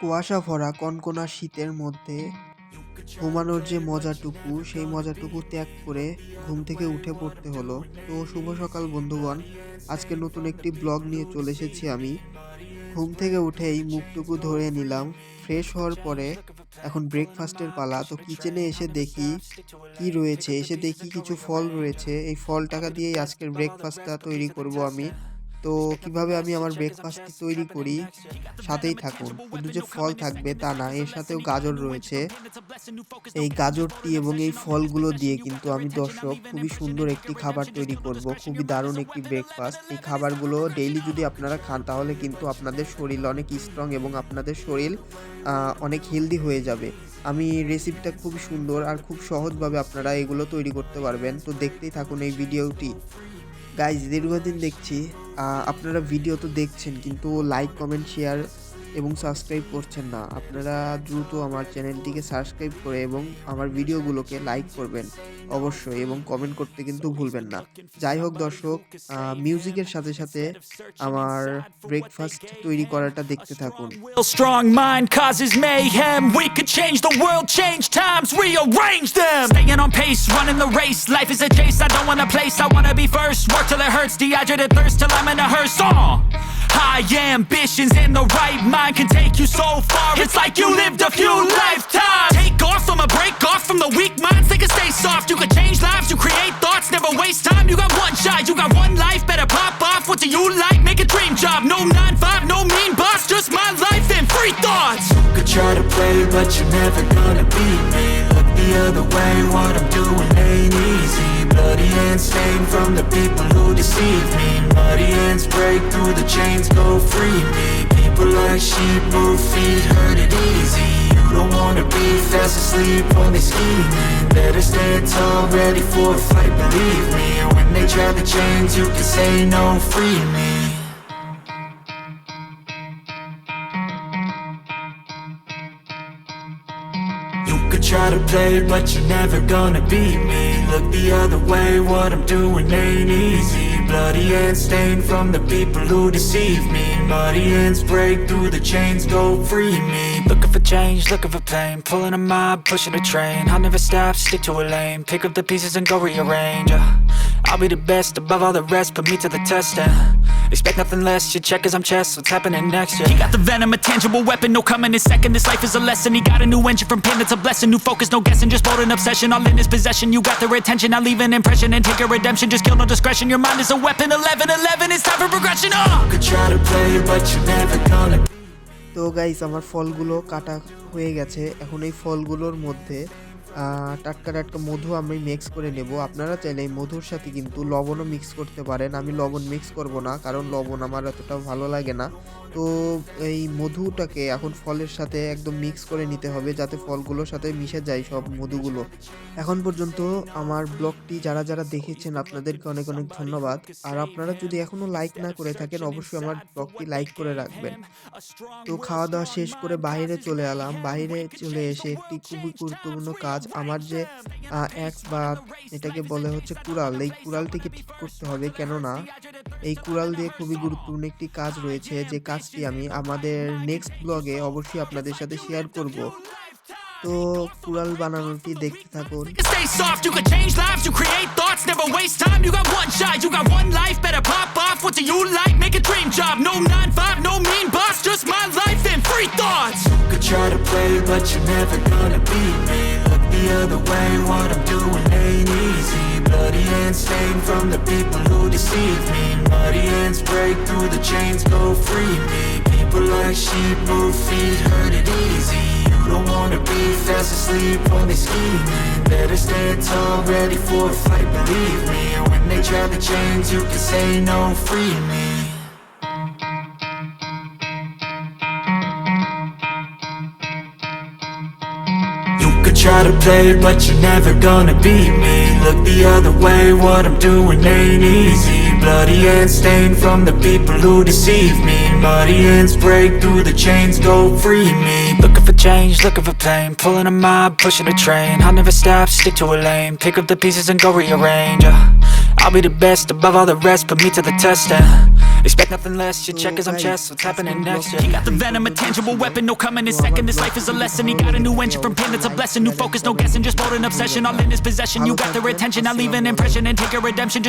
কুয়াশা ভরা কনকনা শীতের মধ্যে ঘুমানোর যে মজাটুকু সেই মজাটুকু ত্যাগ করে ঘুম থেকে উঠে পড়তে হলো। তো শুভ সকাল বন্ধুগণ, আজকে নতুন একটি ব্লগ নিয়ে চলে এসেছি আমি। ঘুম থেকে উঠেই মুখটুকু ধরে নিলাম, ফ্রেশ হওয়ার পরে এখন ব্রেকফাস্টের পালা। তো কিচেনে এসে দেখি কি রয়েছে, এসে দেখি কিছু ফল রয়েছে। এই ফল টাকা দিয়েই আজকের ব্রেকফাস্টটা তৈরি করব আমি। তো কিভাবে আমি আমার ব্রেকফাস্টটি তৈরি করি, সাথেই থাকুন। শুধু যে ফল থাকবে তা না, এর সাথেও গাজর রয়েছে। এই গাজরটি এবং এই ফলগুলো দিয়ে কিন্তু আমি দর্শক খুবই সুন্দর একটি খাবার তৈরি করব, খুবই দারুণ একটি ব্রেকফাস্ট। এই খাবারগুলো ডেইলি যদি আপনারা খান তাহলে কিন্তু আপনাদের শরীর অনেক স্ট্রং এবং আপনাদের শরীর অনেক হেলদি হয়ে যাবে। আমি রেসিপিটা খুবই সুন্দর আর খুব সহজভাবে আপনারা এগুলো তৈরি করতে পারবেন। তো দেখতেই থাকুন এই ভিডিওটি। গাইজ, দীর্ঘদিন দেখছি আপনারা ভিডিও তো দেখছেন কিন্তু লাইক, কমেন্ট, শেয়ার এবং সাবস্ক্রাইব করছেন না। আপনারা দ্রুত আমার চ্যানেলটিকে সাবস্ক্রাইব করে এবং আমার ভিডিওগুলোকে লাইক করবেন অবশ্যই, এবং কমেন্ট করতে কিন্তু ভুলবেন না। যাই হোক দর্শক, মিউজিকের সাথে সাথে আমার ব্রেকফাস্ট তৈরি করাটা দেখতে থাকুন। Strong mind causes mayhem. We could change the world, change times, rearrange them. Staying on pace, running the race. Life is a chase, I don't want a place. I wanna be first, work till it hurts. Dehydrated thirst till I'm in a hearse. High ambitions and the right mind can take you so far. It's like you lived a few lifetimes. Take off, I'ma break off from the weak minds. They can stay soft, you can change lives. You create thoughts, never waste time. You got one shot, you got one life. Better pop off, what do you like? Make a dream job. No 9-5, no mean boss. Just my life and free thoughts. You could try to play, but you're never gonna beat me. Look the other way, what I'm doing ain't easy. Bloody hands stained from the people who deceive me. Muddy hands break through the chains, go free me. People like sheep move feet, hurt it easy. You don't wanna be fast asleep when they scheming. Better stand tall, ready for a fight, believe me. When they drag the chains, you can say no, free me. You could try to play, but you're never gonna beat me. Look the other way, what I'm doing ain't easy. Bloody hands stained from the people who deceive me. Muddy hands break through the chains, go free me. Looking for change, looking for pain. Pulling a mob, pushing a train. I'll never stop, stick to a lane. Pick up the pieces and go rearrange. I'll be the best above all the rest, put me to the test and expect nothing less, you check as I'm chess, what's happening next, yeah. He got the venom, a tangible weapon, no coming in second. This life is a lesson, he got a new engine from pain, that's a blessing. New focus, no guessing, just bold and obsession. All in his possession, you got their attention. I leave an impression and take your redemption. Just kill no discretion, your mind is a weapon. 11-11, it's time for progression. You could try to play, but you're never gonna. তো guys, আমার ফলগুলো কাটা হয়ে গেছে। এখন এই ফলগুলোর মধ্যে টাটকা টাটকা মধু আমি মিক্স করে নেব। আপনারা চাইলে এই মধুর সাথে কিন্তু লবণও মিক্স করতে পারেন। আমি লবণ মিক্স করব না, কারণ লবণ আমার এতটা ভালো লাগে না। তো এই মধুটাকে এখন ফলের সাথে একদম মিক্স করে নিতে হবে, যাতে ফলগুলোর সাথে মিশে যায় সব মধুগুলো। এখন পর্যন্ত আমার ব্লগটি যারা যারা দেখেছেন আপনাদেরকে অনেক অনেক ধন্যবাদ। আর আপনারা যদি এখনও লাইক না করে থাকেন অবশ্যই আমার ব্লগটি লাইক করে রাখবেন। তো খাওয়া দাওয়া শেষ করে বাইরে চলে এলাম। বাইরে চলে এসে একটি খুবই গুরুত্বপূর্ণ কাজ, আমার যে অ্যাক্স বা এটাকে বলে হচ্ছে কুড়াল, এই কুড়ালটিকে ঠিক করতে হবে। কেননা এই কুড়াল দিয়ে খুবই গুরুত্বপূর্ণ একটি কাজ রয়েছে, যে কাজটি আমি আমাদের নেক্সট ব্লগে অবশ্যই আপনাদের সাথে শেয়ার করব। তো কুড়াল বানানোটি দেখতে থাকুন। Stay soft, you can change lives, you create thoughts, never waste time. You got one shot, you got one life. Better pop off, what do you like? Make a dream job. No 9-5, no mean boss. Just my life and free thoughts. You could try to play, but you're never gonna beat me. Look the other way, what I'm doing ain't easy. Bloody hands stained from the people who deceive me. Muddy hands break through the chains, go free me. People like sheep move feet, hurt it easy. You don't wanna be fast asleep when they scheming. Better stand tall, ready for a fight, believe me. When they drag the chains, you can say no, free me. You could try to play, but you're never gonna beat me. Look the other way, what I'm doing ain't easy. Bloody hands stained from the people who deceive me. Muddy hands break through the chains, go free me. Looking for change, looking for pain. Pulling a mob, pushing a train. I'll never stop, stick to a lane. Pick up the pieces and go rearrange. I'll be the best above all the rest, put me to the test and expect nothing less, you check as I'm chess, what's happening next, yeah. He got the venom, a tangible weapon, no coming in second. This life is a lesson, he got a new engine from pain, it's a blessing. New focus, no guessing, just bold and obsession, all in his possession. You got their attention, I'll leave an impression and take your redemption.